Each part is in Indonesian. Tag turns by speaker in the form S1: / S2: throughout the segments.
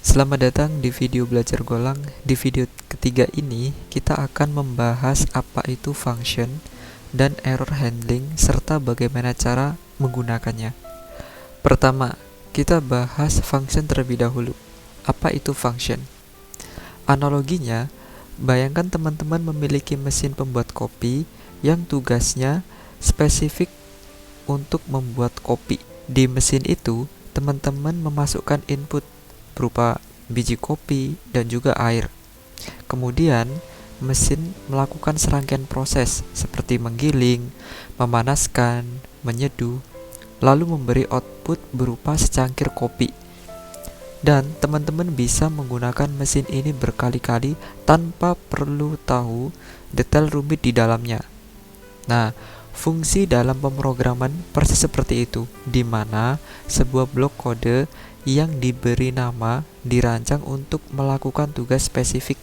S1: Selamat datang di video belajar Golang. Di video ketiga ini, kita akan membahas apa itu function dan error handling, serta bagaimana cara menggunakannya. Pertama, kita bahas function terlebih dahulu. Apa itu function? Analoginya, bayangkan teman-teman memiliki mesin pembuat kopi yang tugasnya spesifik untuk membuat kopi. Di mesin itu, teman-teman memasukkan input berupa biji kopi dan juga air. Kemudian, mesin melakukan serangkaian proses seperti menggiling, memanaskan, menyeduh, lalu memberi output berupa secangkir kopi. Dan teman-teman bisa menggunakan mesin ini berkali-kali tanpa perlu tahu detail rumit di dalamnya. Nah, fungsi dalam pemrograman persis seperti itu, di mana sebuah blok kode yang diberi nama dirancang untuk melakukan tugas spesifik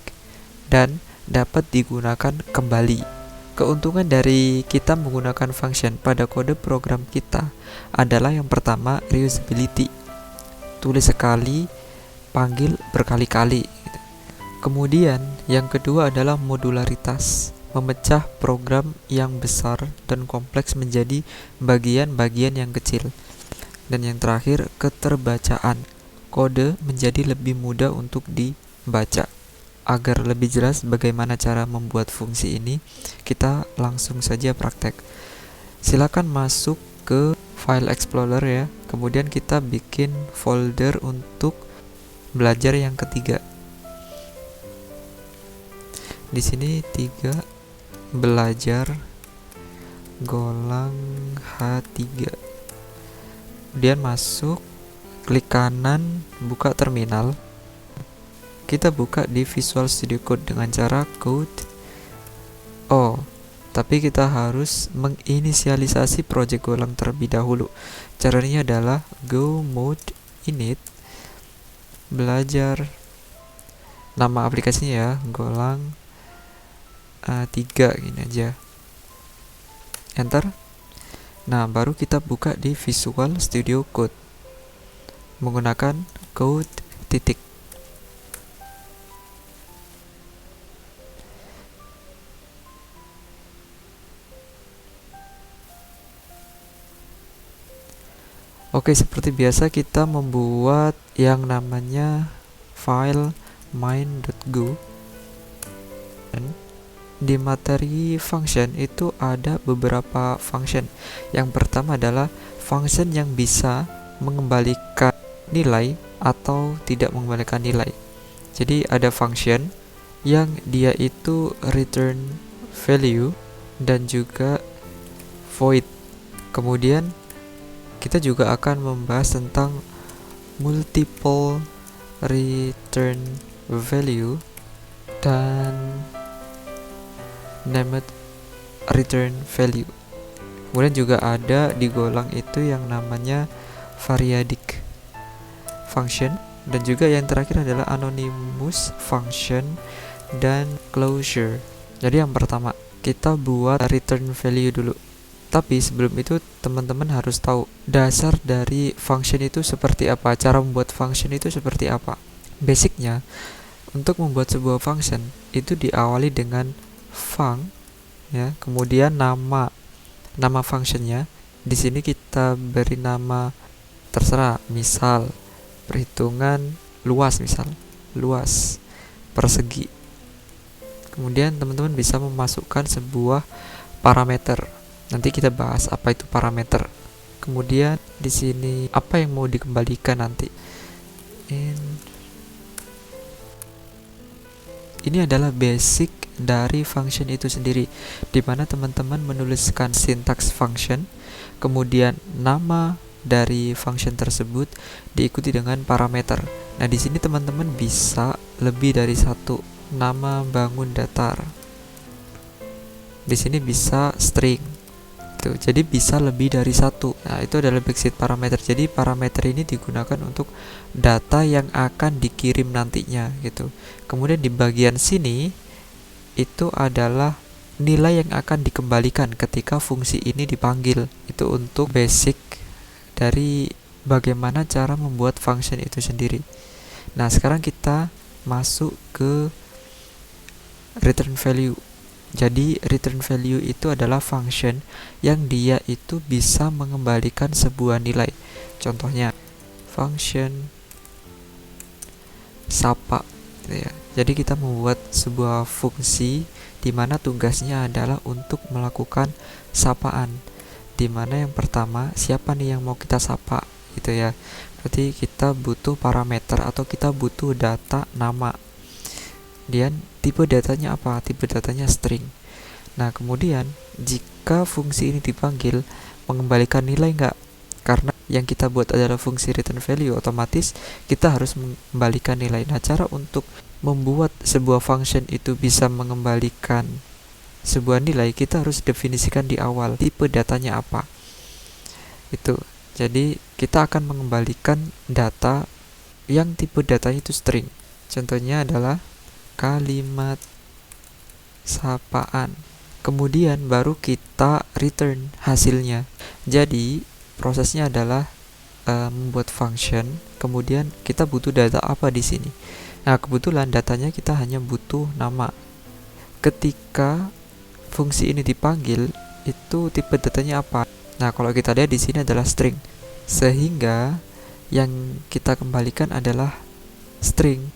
S1: dan dapat digunakan kembali. Keuntungan dari kita menggunakan function pada kode program kita adalah yang pertama, reusability. Tulis sekali, panggil berkali-kali. Kemudian yang kedua adalah modularitas, memecah program yang besar dan kompleks menjadi bagian-bagian yang kecil. Dan yang terakhir, keterbacaan. Kode menjadi lebih mudah untuk dibaca. Agar lebih jelas bagaimana cara membuat fungsi ini, kita langsung saja praktek. Silakan masuk ke File Explorer ya. Kemudian kita bikin folder untuk belajar yang ketiga. Di sini 3 belajar Golang H3. Kemudian masuk, klik kanan, buka terminal. Kita buka di Visual Studio Code dengan cara code. Tapi kita harus menginisialisasi project Golang terlebih dahulu. Caranya adalah go mode init belajar, nama aplikasinya ya Golang 3 gini aja, enter. Nah, baru kita buka di Visual Studio Code menggunakan code titik. Oke, seperti biasa kita membuat yang namanya file main.go. Dan di materi function itu ada beberapa function. Yang pertama adalah function yang bisa mengembalikan nilai atau tidak mengembalikan nilai. Jadi ada function yang dia itu return value dan juga void. Kemudian kita juga akan membahas tentang multiple return value dan named return value. Kemudian juga ada di Golang itu yang namanya variadic function, dan juga yang terakhir adalah anonymous function dan closure. Jadi yang pertama kita buat return value dulu. Tapi sebelum itu teman-teman harus tahu dasar dari function itu seperti apa, cara membuat function itu seperti apa. Basicnya, untuk membuat sebuah function itu diawali dengan func ya, kemudian nama functionnya. Di sini kita beri nama terserah, misal perhitungan luas, misal luas persegi. Kemudian teman-teman bisa memasukkan sebuah parameter. Nanti kita bahas apa itu parameter. Kemudian di sini apa yang mau dikembalikan nanti. Ini adalah basic dari function itu sendiri, di mana teman-teman menuliskan sintaks function, kemudian nama dari function tersebut diikuti dengan parameter. Nah, di sini teman-teman bisa lebih dari satu. Nama bangun datar. Di sini bisa string. Jadi bisa lebih dari satu. Nah, itu adalah backset parameter. Jadi parameter ini digunakan untuk data yang akan dikirim nantinya gitu. Kemudian di bagian sini itu adalah nilai yang akan dikembalikan ketika fungsi ini dipanggil. Itu untuk basic dari bagaimana cara membuat function itu sendiri. Nah, sekarang kita masuk ke return value. Jadi return value itu adalah function yang dia itu bisa mengembalikan sebuah nilai. Contohnya function sapa gitu ya. Jadi kita membuat sebuah fungsi di mana tugasnya adalah untuk melakukan sapaan. Di mana yang pertama, siapa nih yang mau kita sapa gitu ya. Berarti kita butuh parameter atau kita butuh data nama. Dan tipe datanya apa? Tipe datanya string. Nah, kemudian jika fungsi ini dipanggil, mengembalikan nilai enggak? Karena yang kita buat adalah fungsi return value, otomatis kita harus mengembalikan nilai. Nah, cara untuk membuat sebuah function itu bisa mengembalikan sebuah nilai, kita harus definisikan di awal tipe datanya apa. Itu. Jadi, kita akan mengembalikan data yang tipe datanya itu string. Contohnya adalah kalimat sapaan. Kemudian baru kita return hasilnya. Jadi prosesnya adalah membuat function, kemudian kita butuh data apa di sini. Nah, kebetulan datanya kita hanya butuh nama. Ketika fungsi ini dipanggil, itu tipe datanya apa? Nah, kalau kita lihat di sini adalah string. Sehingga yang kita kembalikan adalah string.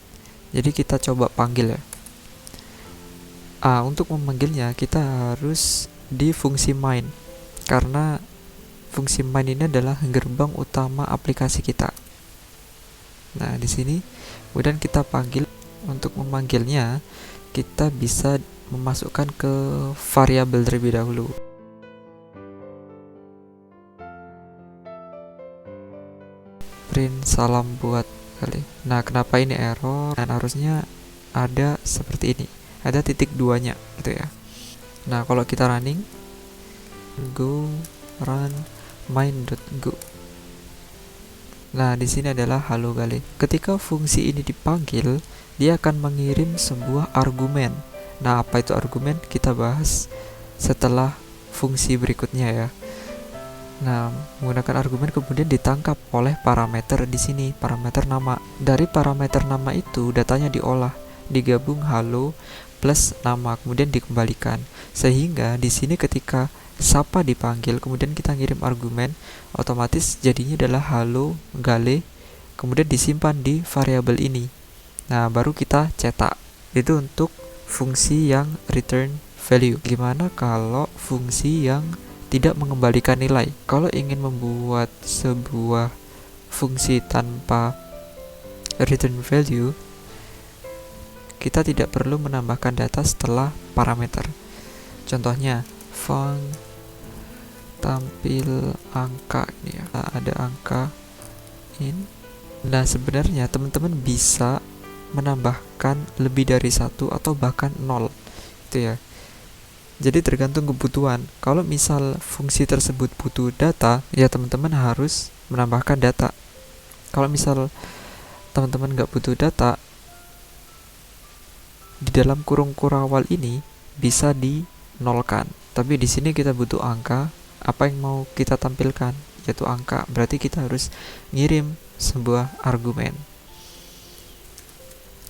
S1: Jadi kita coba panggil ya. Untuk memanggilnya kita harus di fungsi main. Karena fungsi main ini adalah gerbang utama aplikasi kita. Nah, di sini kemudian kita panggil. Untuk memanggilnya, kita bisa memasukkan ke variabel terlebih dahulu. Print salam buat kali. Nah, kenapa ini error? Dan harusnya ada seperti ini. Ada titik duanya gitu ya. Nah, kalau kita running, go run main.go. Nah, di sini adalah halo kali. Ketika fungsi ini dipanggil, dia akan mengirim sebuah argumen. Nah, apa itu argumen? Kita bahas setelah fungsi berikutnya ya. Nah, menggunakan argumen kemudian ditangkap oleh parameter di sini, parameter nama. Dari parameter nama itu datanya diolah, digabung halo plus nama, kemudian dikembalikan. Sehingga di sini ketika sapa dipanggil, kemudian kita ngirim argumen, otomatis jadinya adalah halo gale, kemudian disimpan di variabel ini. Nah, baru kita cetak. Itu untuk fungsi yang return value. Gimana kalau fungsi yang tidak mengembalikan nilai? Kalau ingin membuat sebuah fungsi tanpa return value, kita tidak perlu menambahkan data setelah parameter. Contohnya func tampil angka ini ya. Nah, ada angka in. Nah, sebenarnya teman-teman bisa menambahkan lebih dari 1 atau bahkan 0 itu ya. Jadi tergantung kebutuhan. Kalau misal fungsi tersebut butuh data, ya teman-teman harus menambahkan data. Kalau misal teman-teman nggak butuh data, di dalam kurung kurawal ini bisa dinolkan. Tapi di sini kita butuh angka. Apa yang mau kita tampilkan? Yaitu angka. Berarti kita harus ngirim sebuah argumen.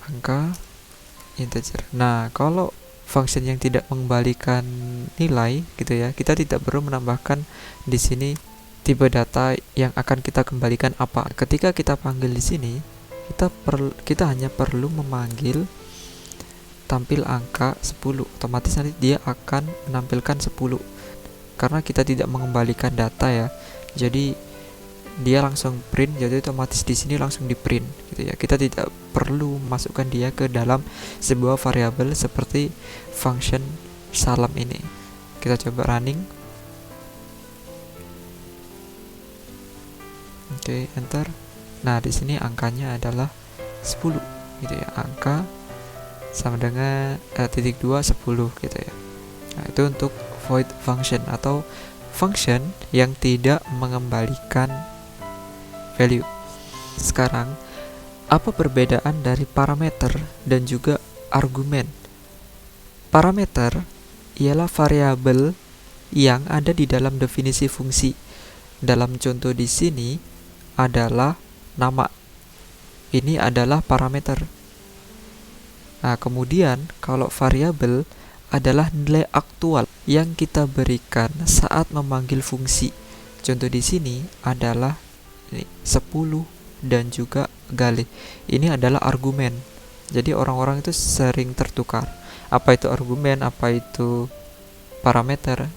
S1: Angka integer. Nah, kalau function yang tidak mengembalikan nilai gitu ya, kita tidak perlu menambahkan di sini tipe data yang akan kita kembalikan apa. Ketika kita panggil di sini, kita hanya perlu memanggil tampil angka 10. Otomatis nanti dia akan menampilkan 10. Karena kita tidak mengembalikan data ya. Jadi dia langsung print, jadi otomatis di sini langsung di print gitu ya. Kita tidak perlu masukkan dia ke dalam sebuah variabel seperti function salam ini. Kita coba running. Oke, enter. Nah, di sini angkanya adalah 10 gitu ya. Angka sama dengan titik 2 10 gitu ya. Nah, itu untuk void function atau function yang tidak mengembalikan value. Sekarang, apa perbedaan dari parameter dan juga argumen? Parameter ialah variabel yang ada di dalam definisi fungsi. Dalam contoh di sini adalah nama. Ini adalah parameter. Nah, kemudian kalau variabel adalah nilai aktual yang kita berikan saat memanggil fungsi. Contoh di sini adalah ini, 10 dan juga Gale. Ini adalah argumen. Jadi orang-orang itu sering tertukar. Apa itu argumen, apa itu parameter.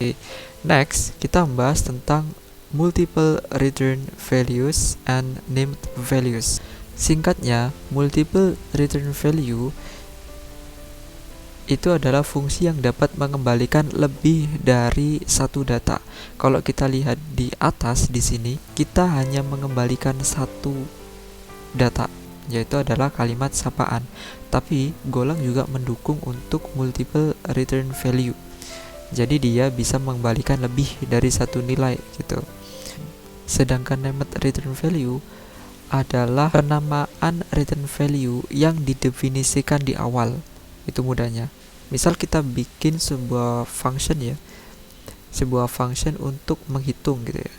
S1: Next, kita membahas tentang multiple return values and named values. Singkatnya, multiple return value itu adalah fungsi yang dapat mengembalikan lebih dari satu data. Kalau kita lihat di atas di sini, kita hanya mengembalikan satu data, yaitu adalah kalimat sapaan. Tapi Golang juga mendukung untuk multiple return value. Jadi dia bisa mengembalikan lebih dari satu nilai gitu. Sedangkan named return value adalah penamaan return value yang didefinisikan di awal. Itu mudahnya. Misal kita bikin sebuah function ya, sebuah function untuk menghitung gitu ya,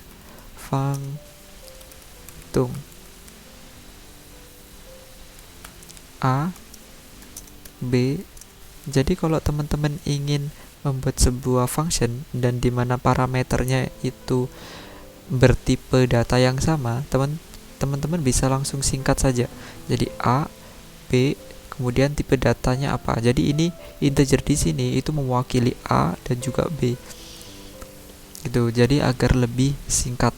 S1: hitung A, B. Jadi kalau teman-teman ingin membuat sebuah function dan dimana parameternya itu bertipe data yang sama, teman-teman bisa langsung singkat saja. Jadi A, B, kemudian tipe datanya apa. Jadi ini integer di sini itu mewakili A dan juga B. Gitu. Jadi agar lebih singkat.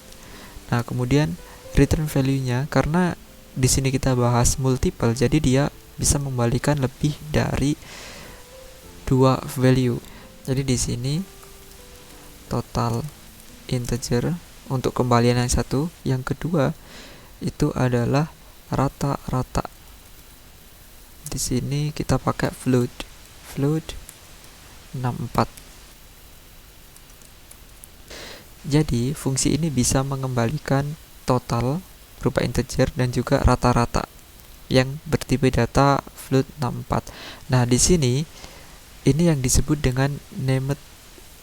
S1: Nah, kemudian return value-nya, karena di sini kita bahas multiple, jadi dia bisa mengembalikan lebih dari 2 value. Jadi di sini total integer untuk kembalian yang satu, yang kedua itu adalah rata-rata. Di sini kita pakai float 64. Jadi fungsi ini bisa mengembalikan total berupa integer dan juga rata-rata yang bertipe data float 64. Nah, di sini ini yang disebut dengan named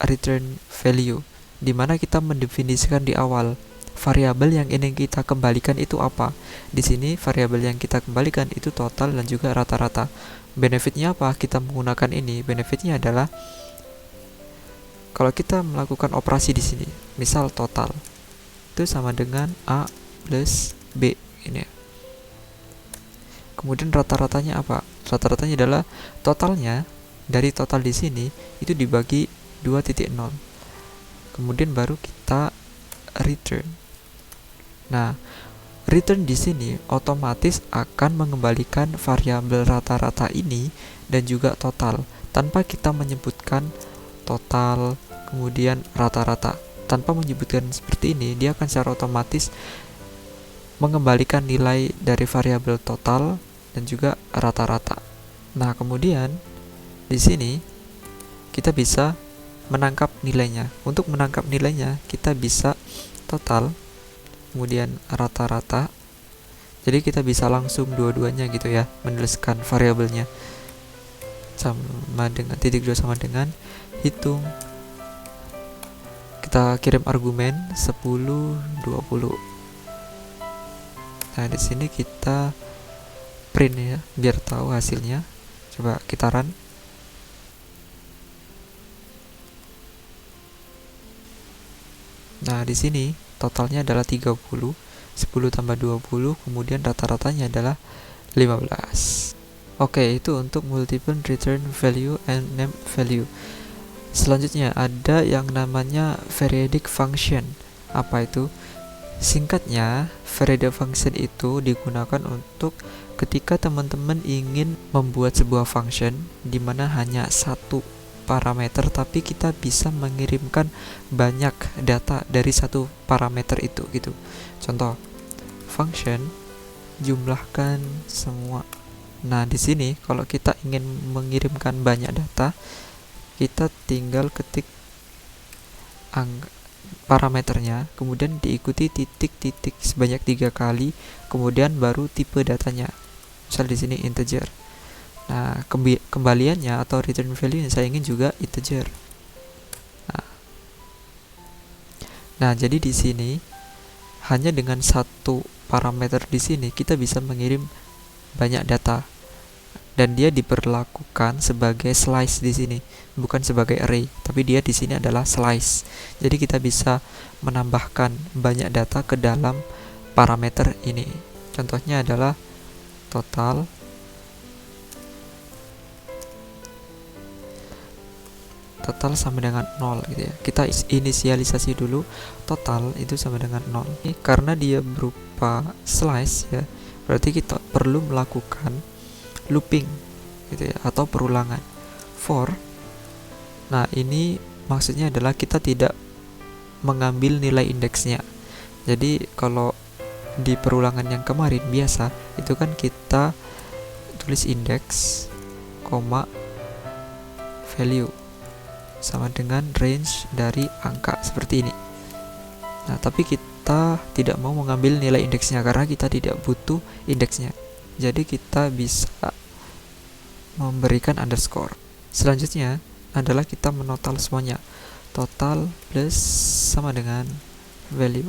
S1: return value, di mana kita mendefinisikan di awal variabel yang ingin kita kembalikan itu apa. Di sini variabel yang kita kembalikan itu total dan juga rata-rata. Benefitnya apa? Kita menggunakan ini. Benefitnya adalah kalau kita melakukan operasi di sini, misal total itu sama dengan A plus B ini. Kemudian rata-ratanya apa? Rata-ratanya adalah totalnya dari total di sini itu dibagi 2.0. Kemudian baru kita return. Nah, return di sini otomatis akan mengembalikan variabel rata-rata ini dan juga total tanpa kita menyebutkan total kemudian rata-rata. Tanpa menyebutkan seperti ini, dia akan secara otomatis mengembalikan nilai dari variabel total dan juga rata-rata. Nah, kemudian di sini kita bisa menangkap nilainya. Untuk menangkap nilainya, kita bisa total kemudian rata-rata. Jadi kita bisa langsung dua-duanya gitu ya, menuliskan variabelnya sama dengan titik 2 sama dengan hitung. Kita kirim argumen 10, 20. Nah, di sini kita print ya biar tahu hasilnya. Coba kita run. Nah, di sini totalnya adalah 30, 10 tambah 20, kemudian rata-ratanya adalah 15. Oke, itu untuk multiple return value and name value. Selanjutnya ada yang namanya periodic function. Apa itu? Singkatnya, periodic function itu digunakan untuk ketika teman-teman ingin membuat sebuah function di mana hanya satu parameter, tapi kita bisa mengirimkan banyak data dari satu parameter itu gitu. Contoh, function jumlahkan semua. Nah, di sini kalau kita ingin mengirimkan banyak data, kita tinggal ketik parameternya, kemudian diikuti titik-titik sebanyak 3 kali, kemudian baru tipe datanya. Misal di sini integer. Nah, kembaliannya atau return value yang saya ingin juga integer. Nah, jadi di sini hanya dengan satu parameter di sini kita bisa mengirim banyak data, dan dia diperlakukan sebagai slice di sini, bukan sebagai array, tapi dia di sini adalah slice. Jadi kita bisa menambahkan banyak data ke dalam parameter ini. Contohnya adalah total sama dengan 0 gitu ya. Kita inisialisasi dulu total itu sama dengan 0. Karena dia berupa slice ya, berarti kita perlu melakukan looping gitu ya, atau perulangan for. Nah, ini maksudnya adalah kita tidak mengambil nilai indeksnya. Jadi kalau di perulangan yang kemarin biasa itu kan kita tulis indeks, value sama dengan range dari angka seperti ini. Nah, tapi kita tidak mau mengambil nilai indeksnya karena kita tidak butuh indeksnya. Jadi kita bisa memberikan underscore. Selanjutnya adalah kita menotal semuanya. Total plus sama dengan value.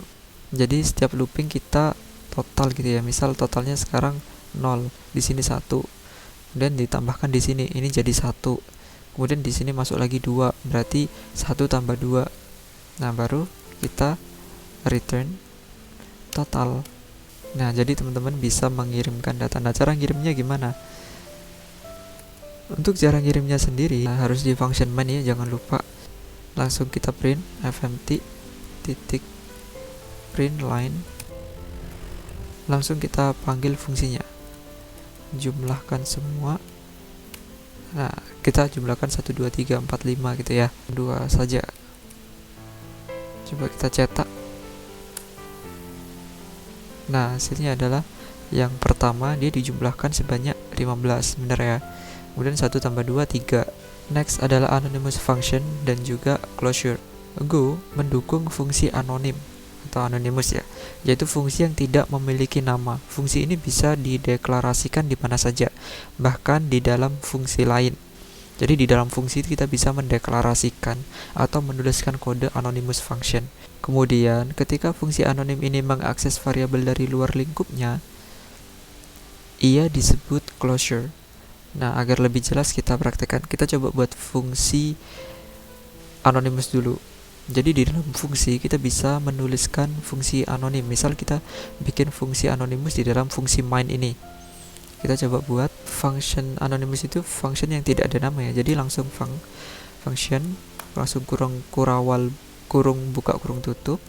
S1: Jadi setiap looping kita total gitu ya. Misal totalnya sekarang 0, di sini 1. Kemudian ditambahkan di sini, ini jadi 1. Kemudian di sini masuk lagi 2, berarti 1 tambah 2. Nah, baru kita return total. Nah, jadi teman-teman bisa mengirimkan data. Nah, cara ngirimnya gimana? Untuk cara ngirimnya sendiri harus di function main ya, jangan lupa. Langsung kita print fmt titik print line. Langsung kita panggil fungsinya. Jumlahkan semua. Nah, kita jumlahkan 1, 2, 3, 4, 5 gitu ya. 2 saja. Coba kita cetak. Nah, hasilnya adalah yang pertama dia dijumlahkan sebanyak 15, benar ya. Kemudian 1 tambah 2, 3. Next adalah anonymous function dan juga closure. Go mendukung fungsi anonim atau anonymous ya, yaitu fungsi yang tidak memiliki nama. Fungsi ini bisa dideklarasikan di mana saja, bahkan di dalam fungsi lain. Jadi di dalam fungsi itu kita bisa mendeklarasikan atau menuliskan kode anonymous function. Kemudian ketika fungsi anonim ini mengakses variabel dari luar lingkupnya, ia disebut closure. Nah, agar lebih jelas kita praktekkan. Kita coba buat fungsi anonymous dulu. Jadi di dalam fungsi kita bisa menuliskan fungsi anonim. Misal kita bikin fungsi anonymous di dalam fungsi main ini. Kita coba buat function anonymous itu function yang tidak ada nama ya. Jadi langsung function langsung kurung buka kurung tutup.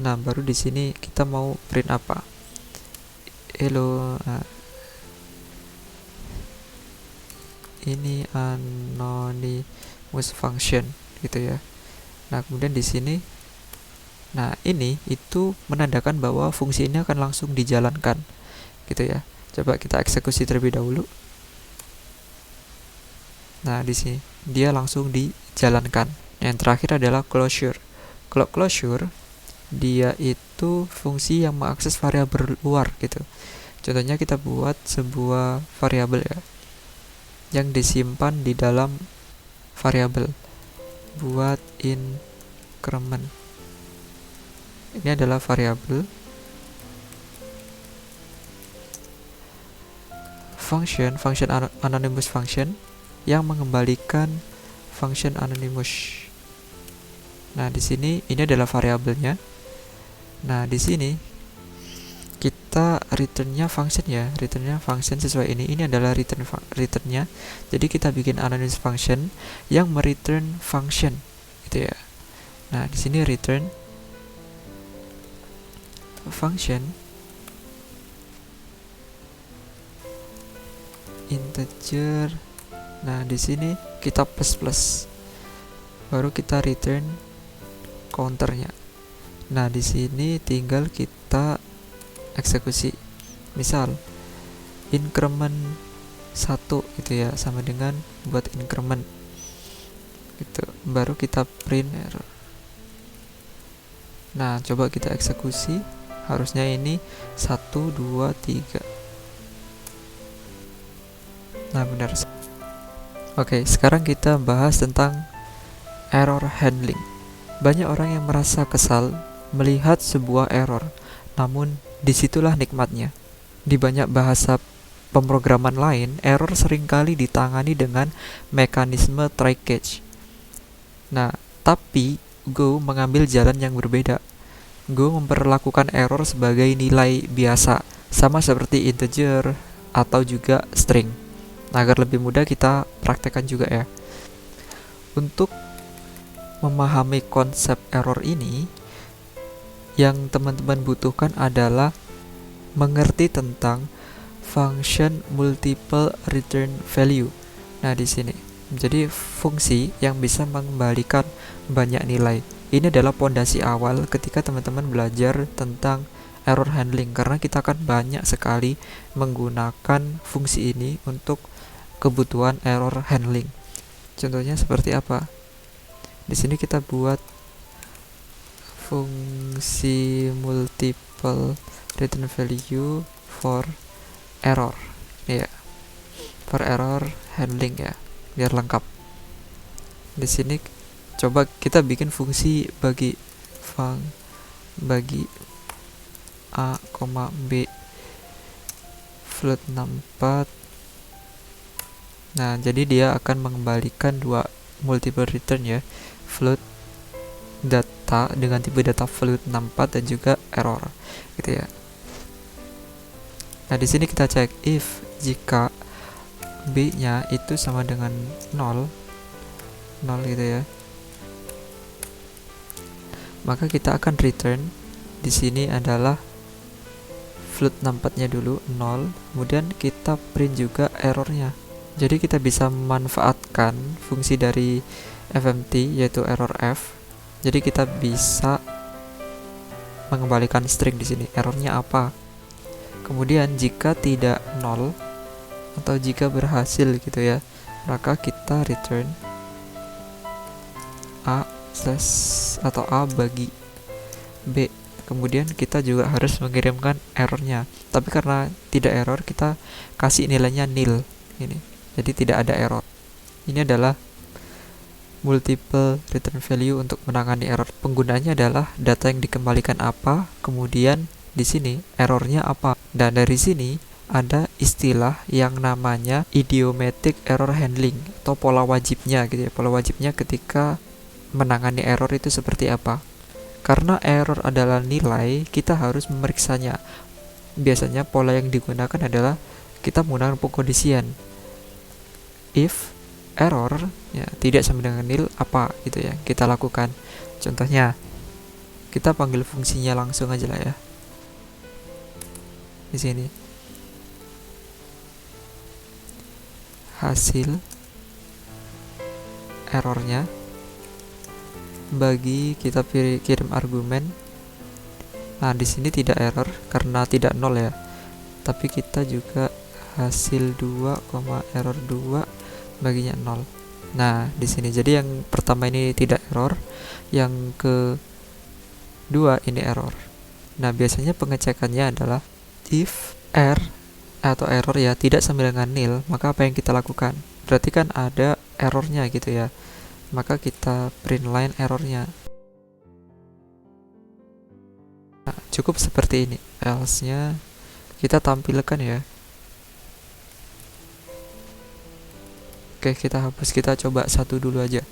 S1: Nah, baru di sini kita mau print apa? Hello. Nah, ini anonymous function gitu ya. Nah, kemudian di sini, nah ini itu menandakan bahwa fungsi ini akan langsung dijalankan gitu ya. Coba kita eksekusi terlebih dahulu. Nah, di sini dia langsung dijalankan. Yang terakhir adalah closure. Kalau closure dia itu fungsi yang mengakses variabel luar gitu. Contohnya kita buat sebuah variabel ya, yang disimpan di dalam variabel. Buat increment. Ini adalah variabel function anonymous function yang mengembalikan function anonymous. Nah, di sini ini adalah variabelnya. Nah, di sini kita returnnya function ya, returnnya function sesuai ini. Ini adalah returnnya. Jadi kita bikin anonymous function yang mereturn function, gitu ya. Nah, di sini return function integer. Nah, di sini kita plus, baru kita return counternya. Nah, di sini tinggal kita eksekusi. Misal increment 1 gitu ya, sama dengan buat increment gitu. Baru kita print error. Nah, coba kita eksekusi. Harusnya ini 1, 2, 3. Nah, benar. Oke, sekarang kita bahas tentang error handling. Banyak orang yang merasa kesal melihat sebuah error. Namun disitulah nikmatnya. Di banyak bahasa pemrograman lain, error seringkali ditangani dengan mekanisme try catch. Nah, tapi Go mengambil jalan yang berbeda. Go memperlakukan error sebagai nilai biasa, sama seperti integer atau juga string. Nah, agar lebih mudah kita praktekkan juga ya. Untuk memahami konsep error ini, yang teman-teman butuhkan adalah mengerti tentang function multiple return value. Nah, di sini. Jadi fungsi yang bisa mengembalikan banyak nilai. Ini adalah pondasi awal ketika teman-teman belajar tentang error handling, karena kita akan banyak sekali menggunakan fungsi ini untuk kebutuhan error handling. Contohnya seperti apa? Di sini kita buat fungsi multiple return value for error. Ya. For error handling ya, biar lengkap. Di sini coba kita bikin fungsi bagi A, B float 64. Nah, jadi dia akan mengembalikan dua multiple return ya, float data dengan tipe data float 64 dan juga error gitu ya. Nah, di sini kita cek if jika B-nya itu sama dengan 0 gitu ya, maka kita akan return di sini adalah float 64-nya dulu 0, kemudian kita print juga errornya. Jadi kita bisa memanfaatkan fungsi dari FMT yaitu error f. Jadi kita bisa mengembalikan string di sini. Errornya apa? Kemudian jika tidak 0 atau jika berhasil gitu ya, maka kita return A atau A bagi B. Kemudian kita juga harus mengirimkan errornya. Tapi karena tidak error, kita kasih nilainya nil ini. Jadi tidak ada error. Ini adalah multiple return value untuk menangani error. Penggunanya adalah data yang dikembalikan apa, kemudian di sini errornya apa. Dan dari sini ada istilah yang namanya idiomatic error handling atau pola wajibnya gitu ya. Pola wajibnya ketika menangani error itu seperti apa. Karena error adalah nilai, kita harus memeriksanya. Biasanya pola yang digunakan adalah kita menggunakan pengkondisian. If error ya tidak sama dengan nil, apa gitu ya kita lakukan. Contohnya kita panggil fungsinya langsung aja lah ya. Di sini hasil errornya bagi kita kirim argumen. Nah, di sini tidak error karena tidak 0 ya. Tapi kita juga hasil 2, error 2 baginya 0. Nah, di sini jadi yang pertama ini tidak error, yang kedua ini error. Nah, biasanya pengecekannya adalah if atau error ya tidak sama dengan nil, maka apa yang kita lakukan? Berarti kan ada errornya gitu ya. Maka kita print line errornya. Nah, cukup seperti ini. Else-nya kita tampilkan ya. Oke, kita hapus. Kita coba satu dulu aja.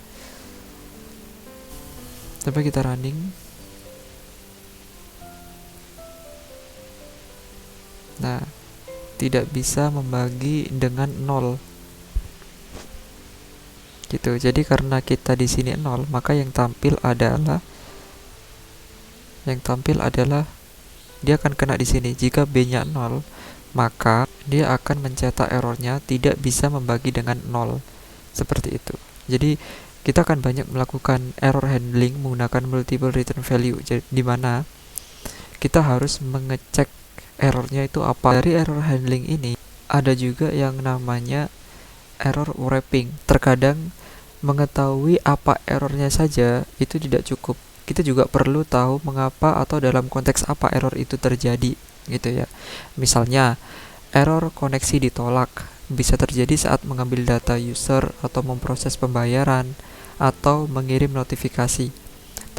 S1: Sampai kita running. Nah, tidak bisa membagi dengan 0. Gitu. Jadi karena kita di sini 0, maka yang tampil adalah dia akan kena di sini. Jika B-nya 0, maka dia akan mencetak errornya tidak bisa membagi dengan 0. Seperti itu. Jadi kita akan banyak melakukan error handling menggunakan multiple return value. Jadi di mana kita harus mengecek errornya itu apa. Dari error handling ini ada juga yang namanya error wrapping. Terkadang mengetahui apa errornya saja itu tidak cukup. Kita juga perlu tahu mengapa atau dalam konteks apa error itu terjadi gitu ya. Misalnya error koneksi ditolak bisa terjadi saat mengambil data user atau memproses pembayaran atau mengirim notifikasi.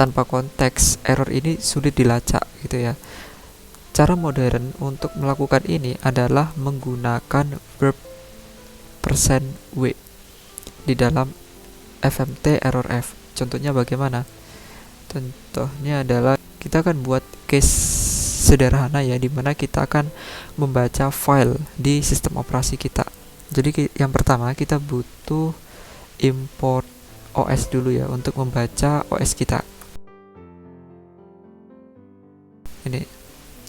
S1: tanpa konteks, error ini sulit dilacak gitu ya. Cara modern untuk melakukan ini adalah menggunakan verb %w di dalam fmt errorf. Contohnya bagaimana? Contohnya adalah kita akan buat case sederhana ya, dimana kita akan membaca file di sistem operasi kita. Jadi yang pertama kita butuh import OS dulu ya untuk membaca OS kita. Ini.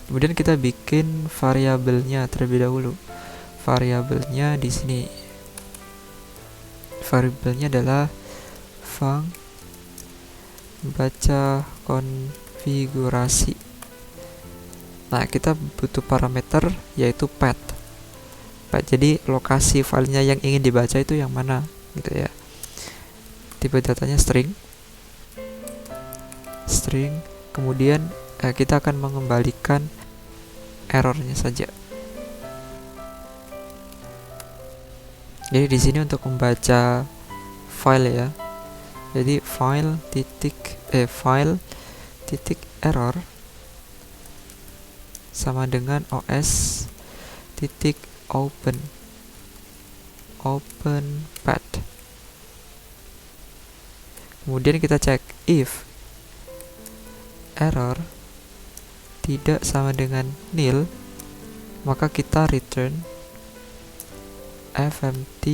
S1: Kemudian kita bikin variabelnya terlebih dahulu. Variabelnya di sini. Variabelnya adalah func baca konfigurasi. Nah, kita butuh parameter yaitu path. Jadi lokasi filenya yang ingin dibaca itu yang mana gitu ya. Tipe datanya string. Kemudian kita akan mengembalikan errornya saja. Jadi di sini untuk membaca file ya. Jadi file titik error sama dengan os titik open path. Kemudian kita cek if error tidak sama dengan nil, maka kita return fmt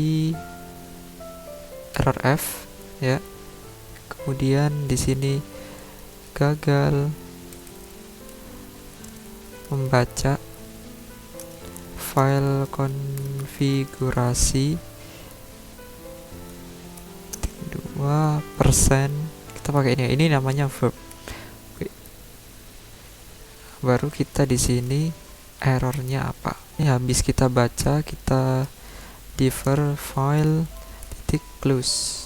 S1: errorf ya. Kemudian di sini gagal membaca file konfigurasi 2%. Kita pakai ini namanya verb. Baru kita di sini errornya apa? Ini habis kita baca, kita defer file titik close.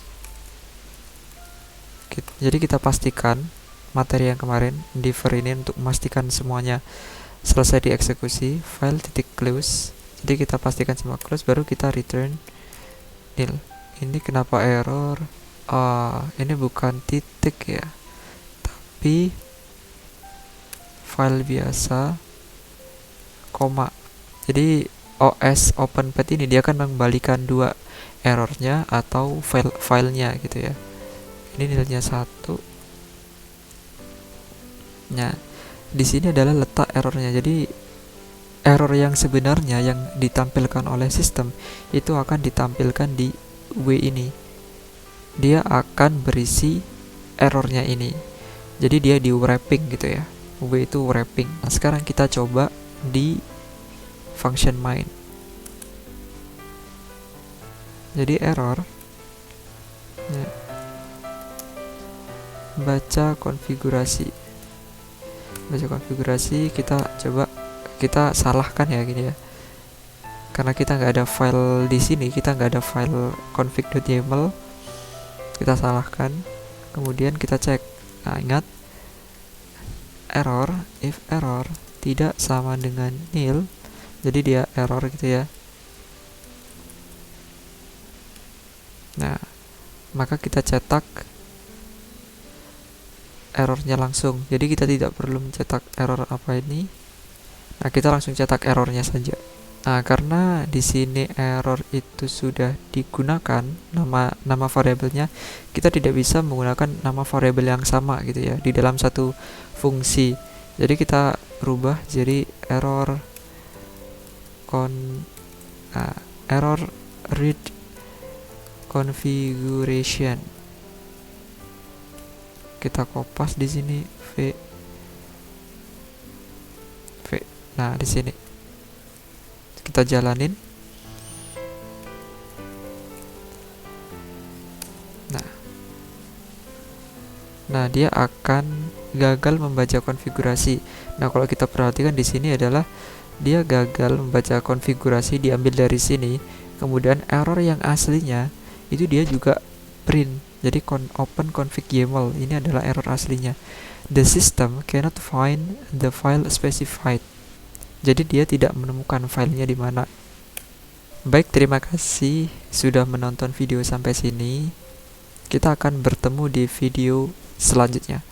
S1: Jadi kita pastikan materi yang kemarin defer ini untuk memastikan semuanya selesai dieksekusi, file titik close. Jadi kita pastikan semua close, baru kita return nil. Ini kenapa error? Ini bukan titik ya, tapi file biasa koma. Jadi OS OpenPath ini dia akan mengembalikan dua errornya atau filenya gitu ya. Ini nilainya 1. Nah, di sini adalah letak errornya. Jadi error yang sebenarnya yang ditampilkan oleh sistem itu akan ditampilkan di W ini. Dia akan berisi errornya ini. Jadi dia di wrapping gitu ya. W itu wrapping. Nah, sekarang kita coba di function main. Jadi error ya, baca konfigurasi. Kita coba, kita salahkan ya gini ya, karena kita nggak ada file di sini, kita nggak ada file config.yaml, kita salahkan. Kemudian kita cek. Nah, ingat error, if error tidak sama dengan nil, jadi dia error gitu ya. Nah, maka kita cetak errornya langsung. Jadi kita tidak perlu mencetak error apa ini. Nah, kita langsung cetak errornya saja. Nah, karena di sini error itu sudah digunakan nama variabelnya, kita tidak bisa menggunakan nama variabel yang sama gitu ya di dalam satu fungsi. Jadi kita rubah jadi error read configuration. Kita kopas di sini v. Nah, di sini kita jalanin. Nah, dia akan gagal membaca konfigurasi. Nah, kalau kita perhatikan di sini adalah dia gagal membaca konfigurasi, diambil dari sini. Kemudian error yang aslinya itu dia juga print. Jadi open config YAML ini adalah error aslinya. The system cannot find the file specified. Jadi dia tidak menemukan filenya di mana. Baik, terima kasih sudah menonton video sampai sini. Kita akan bertemu di video selanjutnya.